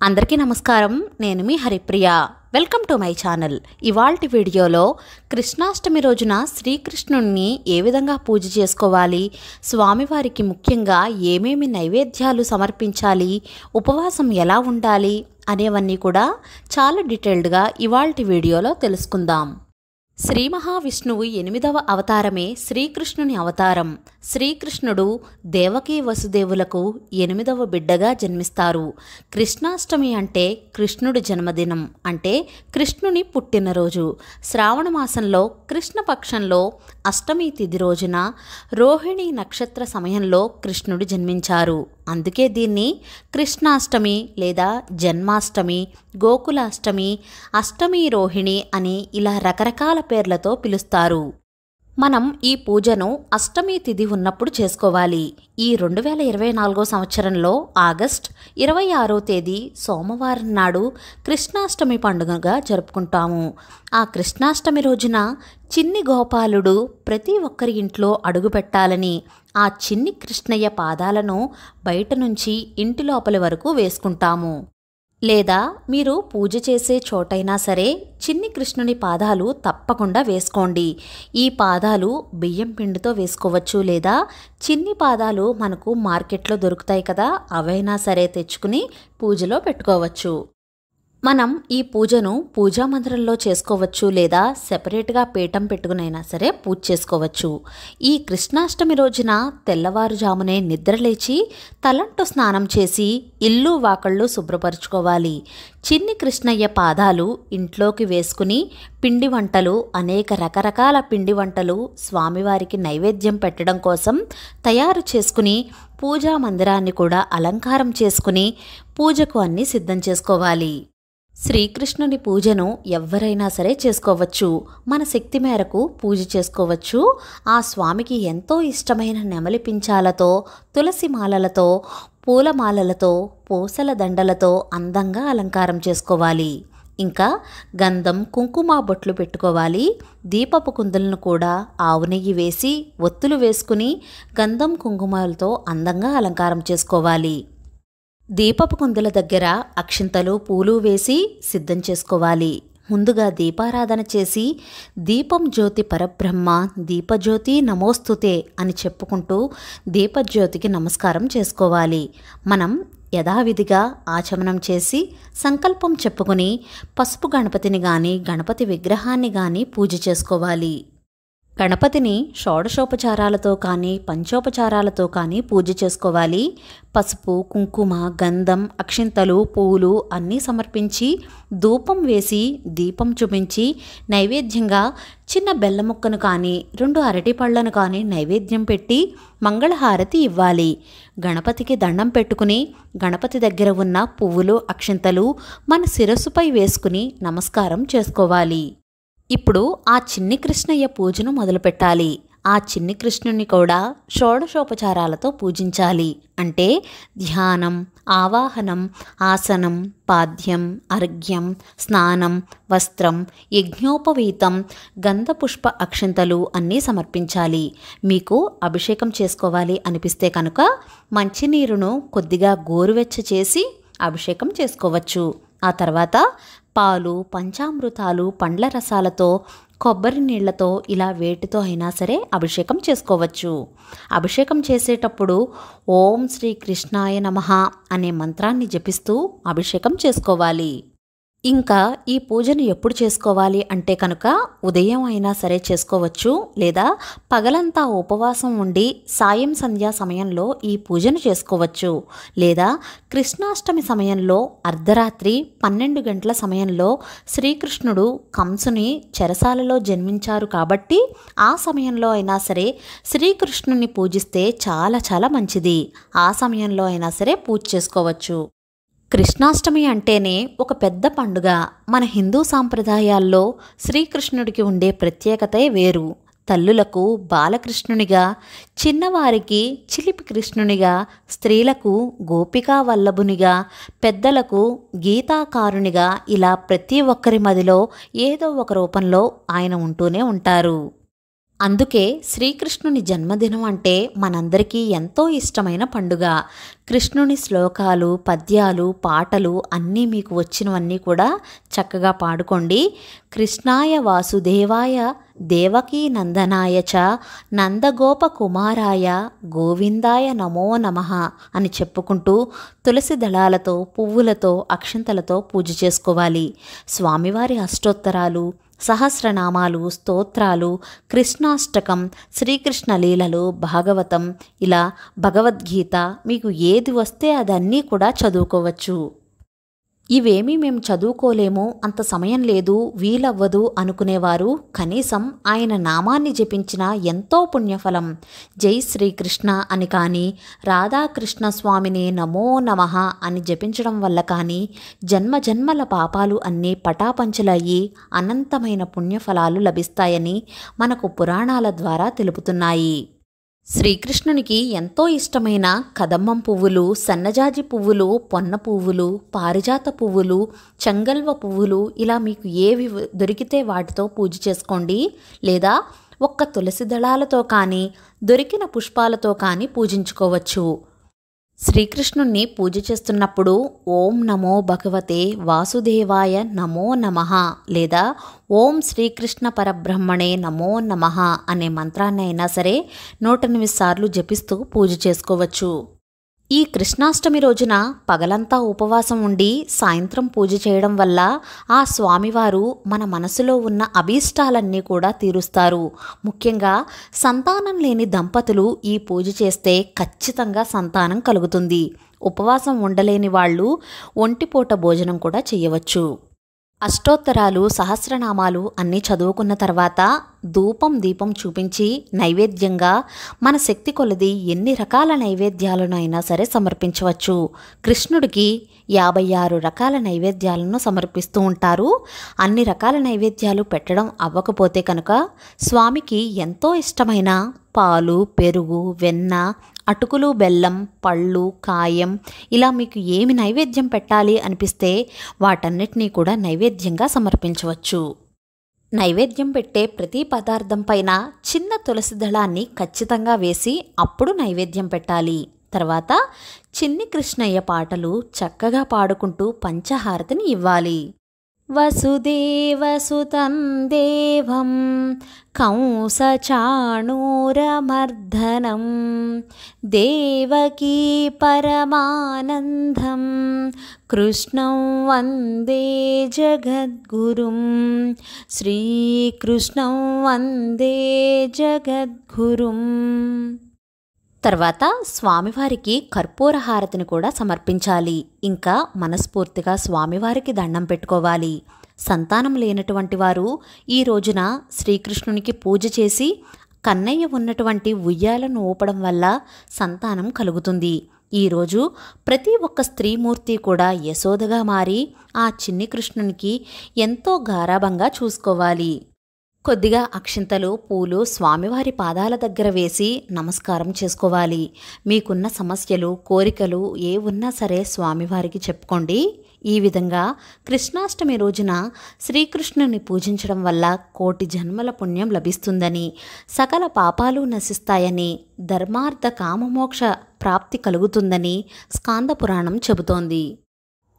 అందరికీ నమస్కారం. నేను మీ Haripriya. Welcome to my channel. ఇవాల్టి వీడియోలో కృష్ణాష్టమి రోజున శ్రీకృష్ణుణ్ణి ఏ విధంగా పూజ చేసుకోవాలి, స్వామివారికి ముఖ్యంగా ఏమేమి నైవేద్యాలు సమర్పించాలి, ఉపవాసం ఎలా ఉండాలి అనేవన్నీ కూడా చాలా డీటెయిల్డ్గా ఇవాల్టి వీడియోలో తెలుసుకుందాం. శ్రీ మహావిష్ణువు 8వ అవతారమే శ్రీకృష్ణుని అవతారం. శ్రీకృష్ణుడు దేవకీ వసుదేవులకు 8వ బిడ్డగా జన్మిస్తారు. కృష్ణాష్టమి అంటే కృష్ణుడి జన్మదినం, అంటే కృష్ణుని పుట్టినరోజు. శ్రావణ మాసంలో కృష్ణపక్షంలో అష్టమి తిథి రోజున రోహిణి నక్షత్ర సమయంలో కృష్ణుడు జన్మించారు. అందుకే దీన్ని కృష్ణాష్టమి లేదా జన్మాష్టమి, గోకులాష్టమి, అష్టమి రోహిణి అని ఇలా రకరకాల పేర్లతో పిలుస్తారు. మనం ఈ పూజను అష్టమి తిథి ఉన్నప్పుడు చేసుకోవాలి. ఈ 2024 సంవత్సరంలో ఆగస్ట్ 26వ తేదీ సోమవారం నాడు కృష్ణాష్టమి పండుగగా జరుపుకుంటాము. ఆ కృష్ణాష్టమి రోజున చిన్ని గోపాలుడు ప్రతి ఒక్కరి ఇంట్లో అడుగుపెట్టాలని ఆ చిన్ని కృష్ణయ్య పాదాలను బయట నుంచి ఇంటి లోపలి వరకు వేసుకుంటాము. లేదా మీరు పూజ చేసే చోటైనా సరే చిన్ని కృష్ణుని పాదాలు తప్పకుండా వేసుకోండి. ఈ పాదాలు బియ్యం పిండితో వేసుకోవచ్చు, లేదా చిన్ని పాదాలు మనకు మార్కెట్లో దొరుకుతాయి కదా, అవైనా సరే తెచ్చుకుని పూజలో పెట్టుకోవచ్చు. మనం ఈ పూజను పూజా మందిరంలో చేసుకోవచ్చు, లేదా సెపరేట్గా పీఠం పెట్టుకునైనా సరే పూజ చేసుకోవచ్చు. ఈ కృష్ణాష్టమి రోజున తెల్లవారుజామునే నిద్రలేచి తలంటు స్నానం చేసి ఇల్లు వాకళ్ళు శుభ్రపరచుకోవాలి. చిన్ని కృష్ణయ్య పాదాలు ఇంట్లోకి వేసుకుని పిండి వంటలు, అనేక రకరకాల పిండి వంటలు స్వామివారికి నైవేద్యం పెట్టడం కోసం తయారు చేసుకుని పూజా మందిరాన్ని కూడా అలంకారం చేసుకుని పూజకు అన్నీ సిద్ధం చేసుకోవాలి. శ్రీకృష్ణుని పూజను ఎవరైనా సరే చేసుకోవచ్చు. మన శక్తి మేరకు పూజ చేసుకోవచ్చు. ఆ స్వామికి ఎంతో ఇష్టమైన నెమలి పించాలతో, తులసి మాలలతో, పూలమాలలతో, పూసల దండలతో అందంగా అలంకారం చేసుకోవాలి. ఇంకా గంధం, కుంకుమ బొట్లు పెట్టుకోవాలి. దీపపు కుందులను కూడా ఆవు నెయ్యి వేసి ఒత్తులు వేసుకుని గంధం కుంకుమాలతో అందంగా అలంకారం చేసుకోవాలి. దీపపు కుందుల దగ్గర అక్షింతలు, పూలు వేసి సిద్ధం చేసుకోవాలి. ముందుగా దీపారాధన చేసి దీపం జ్యోతి పరబ్రహ్మ దీపజ్యోతి నమోస్తుతే అని చెప్పుకుంటూ దీపజ్యోతికి నమస్కారం చేసుకోవాలి. మనం యథావిధిగా ఆచమనం చేసి సంకల్పం చెప్పుకుని పసుపు గణపతిని కానీ గణపతి విగ్రహాన్ని కానీ పూజ చేసుకోవాలి. గణపతిని షోడశోపచారాలతో కానీ పంచోపచారాలతో కానీ పూజ చేసుకోవాలి. పసుపు, కుంకుమ, గంధం, అక్షింతలు, పూలు అన్నీ సమర్పించి ధూపం వేసి దీపం చూపించి నైవేద్యంగా చిన్న బెల్లం ముక్కను కానీ 2 అరటి పళ్ళను కానీ నైవేద్యం పెట్టి మంగళహారతి ఇవ్వాలి. గణపతికి దండం పెట్టుకుని గణపతి దగ్గర ఉన్న పువ్వులు, అక్షింతలు మన శిరస్సుపై వేసుకుని నమస్కారం చేసుకోవాలి. ఇప్పుడు ఆ చిన్ని కృష్ణయ్య పూజను మొదలుపెట్టాలి. ఆ చిన్ని కృష్ణుని కూడా షోడశోపచారాలతో పూజించాలి. అంటే ధ్యానం, ఆవాహనం, ఆసనం, పాద్యం, అర్ఘ్యం, స్నానం, వస్త్రం, యజ్ఞోపవీతం, గంధపుష్ప అక్షింతలు అన్నీ సమర్పించాలి. మీకు అభిషేకం చేసుకోవాలి అనిపిస్తే కనుక మంచినీరును కొద్దిగా గోరువెచ్చ చేసి అభిషేకం చేసుకోవచ్చు. ఆ తర్వాత పాలు, పంచామృతాలు, పండ్ల రసాలతో, కొబ్బరి నీళ్లతో ఇలా వేటితో అయినా సరే అభిషేకం చేసుకోవచ్చు. అభిషేకం చేసేటప్పుడు ఓం శ్రీ కృష్ణాయ నమః అనే మంత్రాన్ని జపిస్తూ అభిషేకం చేసుకోవాలి. ఇంకా ఈ పూజను ఎప్పుడు చేసుకోవాలి అంటే కనుక ఉదయం అయినా సరే చేసుకోవచ్చు, లేదా పగలంతా ఉపవాసం ఉండి సాయం సంధ్యా సమయంలో ఈ పూజను చేసుకోవచ్చు, లేదా కృష్ణాష్టమి సమయంలో అర్ధరాత్రి 12 గంటల సమయంలో శ్రీకృష్ణుడు కంసుని చెరసాలలో జన్మించారు కాబట్టి ఆ సమయంలో అయినా సరే శ్రీకృష్ణుని పూజిస్తే చాలా చాలా మంచిది. ఆ సమయంలో అయినా సరే పూజ చేసుకోవచ్చు. కృష్ణాష్టమి అంటేనే ఒక పెద్ద పండుగ. మన హిందూ సాంప్రదాయాల్లో శ్రీకృష్ణుడికి ఉండే ప్రత్యేకతే వేరు. తల్లులకు బాలకృష్ణునిగా, చిన్నవారికి చిలిపి కృష్ణునిగా, స్త్రీలకు గోపికా వల్లభునిగా, పెద్దలకు గీతాకారునిగా ఇలా ప్రతి ఒక్కరి మదిలో ఏదో ఒక రూపంలో ఆయన ఉంటూనే ఉంటారు. అందుకే శ్రీకృష్ణుని జన్మదినం అంటే మనందరికీ ఎంతో ఇష్టమైన పండుగ. కృష్ణుని శ్లోకాలు, పద్యాలు, పాటలు అన్నీ మీకు వచ్చినవన్నీ కూడా చక్కగా పాడుకోండి. కృష్ణాయ వాసుదేవాయ దేవకీ నందనాయ చ నందగోప కుమారాయ గోవిందాయ నమో నమః అని చెప్పుకుంటూ తులసి దళాలతో, పువ్వులతో, అక్షంతలతో పూజ చేసుకోవాలి. స్వామివారి అష్టోత్తరాలు, సహస్రనామాలు, స్తోత్రాలు, కృష్ణాష్టకం, శ్రీకృష్ణ లీలలు, భాగవతం, ఇలా భగవద్గీత మీకు ఏది వస్తే అదన్నీ కూడా చదువుకోవచ్చు. ఇవేమీ మేము చదువుకోలేము, అంత సమయం లేదు, వీలవ్వదు అనుకునేవారు కనీసం ఆయన నామాన్ని జపించిన ఎంతో పుణ్యఫలం. జై శ్రీకృష్ణ అని కానీ, రాధాకృష్ణ స్వామిని నమో నమః అని జపించడం వల్ల కానీ జన్మజన్మల పాపాలు అన్నీ పటాపంచలయ్యి అనంతమైన పుణ్యఫలాలు లభిస్తాయని మనకు పురాణాల ద్వారా తెలుపుతున్నాయి. శ్రీకృష్ణునికి ఎంతో ఇష్టమైన కదమ్మం పువ్వులు, సన్నజాజి పువ్వులు, పొన్న పువ్వులు, పారిజాత పువ్వులు, చెంగల్వ పువ్వులు, ఇలా మీకు ఏవి దొరికితే వాటితో పూజ చేసుకోండి. లేదా ఒక్క తులసి దళాలతో కానీ, దొరికిన పుష్పాలతో కానీ పూజించుకోవచ్చు. శ్రీకృష్ణుణ్ణి పూజ చేస్తున్నప్పుడు ఓం నమో భగవతే వాసుదేవాయ నమో నమః లేదా ఓం శ్రీకృష్ణ పరబ్రహ్మణే నమో నమః అనే మంత్రాన్ని అయినా సరే 108 సార్లు జపిస్తూ పూజ చేసుకోవచ్చు. ఈ కృష్ణాష్టమి రోజున పగలంతా ఉపవాసం ఉండి సాయంత్రం పూజ చేయడం వల్ల ఆ స్వామివారు మన మనసులో ఉన్న అభీష్టాలన్నీ కూడా తీరుస్తారు. ముఖ్యంగా సంతానం లేని దంపతులు ఈ పూజ చేస్తే ఖచ్చితంగా సంతానం కలుగుతుంది. ఉపవాసం ఉండలేని వాళ్ళు ఒంటిపూట భోజనం కూడా చేయవచ్చు. అష్టోత్తరాలు, సహస్రనామాలు అన్నీ చదువుకున్న తర్వాత ధూపం, దీపం చూపించి నైవేద్యంగా మన శక్తి కొలది ఎన్ని రకాల నైవేద్యాలనైనా సరే సమర్పించవచ్చు. కృష్ణుడికి 56 రకాల నైవేద్యాలను సమర్పిస్తూ ఉంటారు. అన్ని రకాల నైవేద్యాలు పెట్టడం అవ్వకపోతే కనుక స్వామికి ఎంతో ఇష్టమైన పాలు, పెరుగు, వెన్న, అటుకులు, బెల్లం, పళ్ళు, కాయం, ఇలా మీకు ఏమి నైవేద్యం పెట్టాలి అనిపిస్తే వాటన్నిటినీ కూడా నైవేద్యంగా సమర్పించవచ్చు. నైవేద్యం పెట్టే ప్రతి పదార్థం పైన చిన్న తులసి దళాన్ని ఖచ్చితంగా వేసి అప్పుడు నైవేద్యం పెట్టాలి. తర్వాత చిన్ని కృష్ణయ్య పాటలు చక్కగా పాడుకుంటూ పంచహారతిని ఇవ్వాలి. వసుదేవసుతం దేవం కంసచాణూరమర్దనం దేవకీ పరమానందం కృష్ణం వందే జగద్గురుం శ్రీకృష్ణం వందే జగద్గురుం. తర్వాత స్వామివారికి కర్పూర హారతిని కూడా సమర్పించాలి. ఇంకా మనస్ఫూర్తిగా స్వామివారికి దండం పెట్టుకోవాలి. సంతానం లేనటువంటి వారు ఈ రోజున శ్రీకృష్ణునికి పూజ చేసి కన్నయ్య ఉన్నటువంటి ఉయ్యాలను ఊపడం వల్ల సంతానం కలుగుతుంది. ఈరోజు ప్రతి ఒక్క స్త్రీమూర్తి కూడా యశోదగా మారి ఆ చిన్ని కృష్ణునికి ఎంతో గారాబంగా చూసుకోవాలి. కొద్దిగా అక్షింతలు, పూలు స్వామివారి పాదాల దగ్గర వేసి నమస్కారం చేసుకోవాలి. మీకున్న సమస్యలు, కోరికలు ఏ ఉన్నా సరే స్వామివారికి చెప్పుకోండి. ఈ విధంగా కృష్ణాష్టమి రోజున శ్రీకృష్ణుని పూజించడం వల్ల కోటి జన్మల పుణ్యం లభిస్తుందని, సకల పాపాలు నశిస్తాయని, ధర్మార్థ కామమోక్ష ప్రాప్తి కలుగుతుందని స్కాంద పురాణం చెబుతోంది.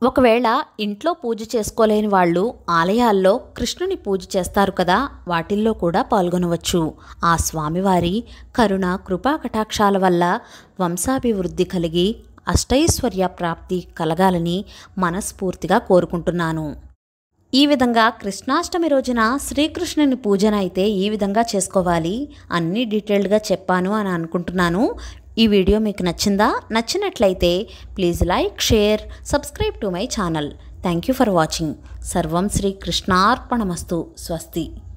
ఒకవేళ ఇంట్లో పూజ చేసుకోలేని వాళ్ళు ఆలయాల్లో కృష్ణుని పూజ చేస్తారు కదా, వాటిల్లో కూడా పాల్గొనవచ్చు. ఆ స్వామివారి కరుణ, కృపా కటాక్షాల వల్ల వంశాభివృద్ధి కలిగి అష్టైశ్వర్య ప్రాప్తి కలగాలని మనస్ఫూర్తిగా కోరుకుంటున్నాను. ఈ విధంగా కృష్ణాష్టమి రోజున శ్రీకృష్ణుని పూజన అయితే ఈ విధంగా చేసుకోవాలి. అన్నీ డీటెయిల్డ్గా చెప్పాను అని అనుకుంటున్నాను. ఈ వీడియో మీకు నచ్చిందా? నచ్చినట్లయితే please like, share, subscribe to my channel. Thank you for watching. సర్వం శ్రీ కృష్ణార్పణమస్తు. స్వస్తి.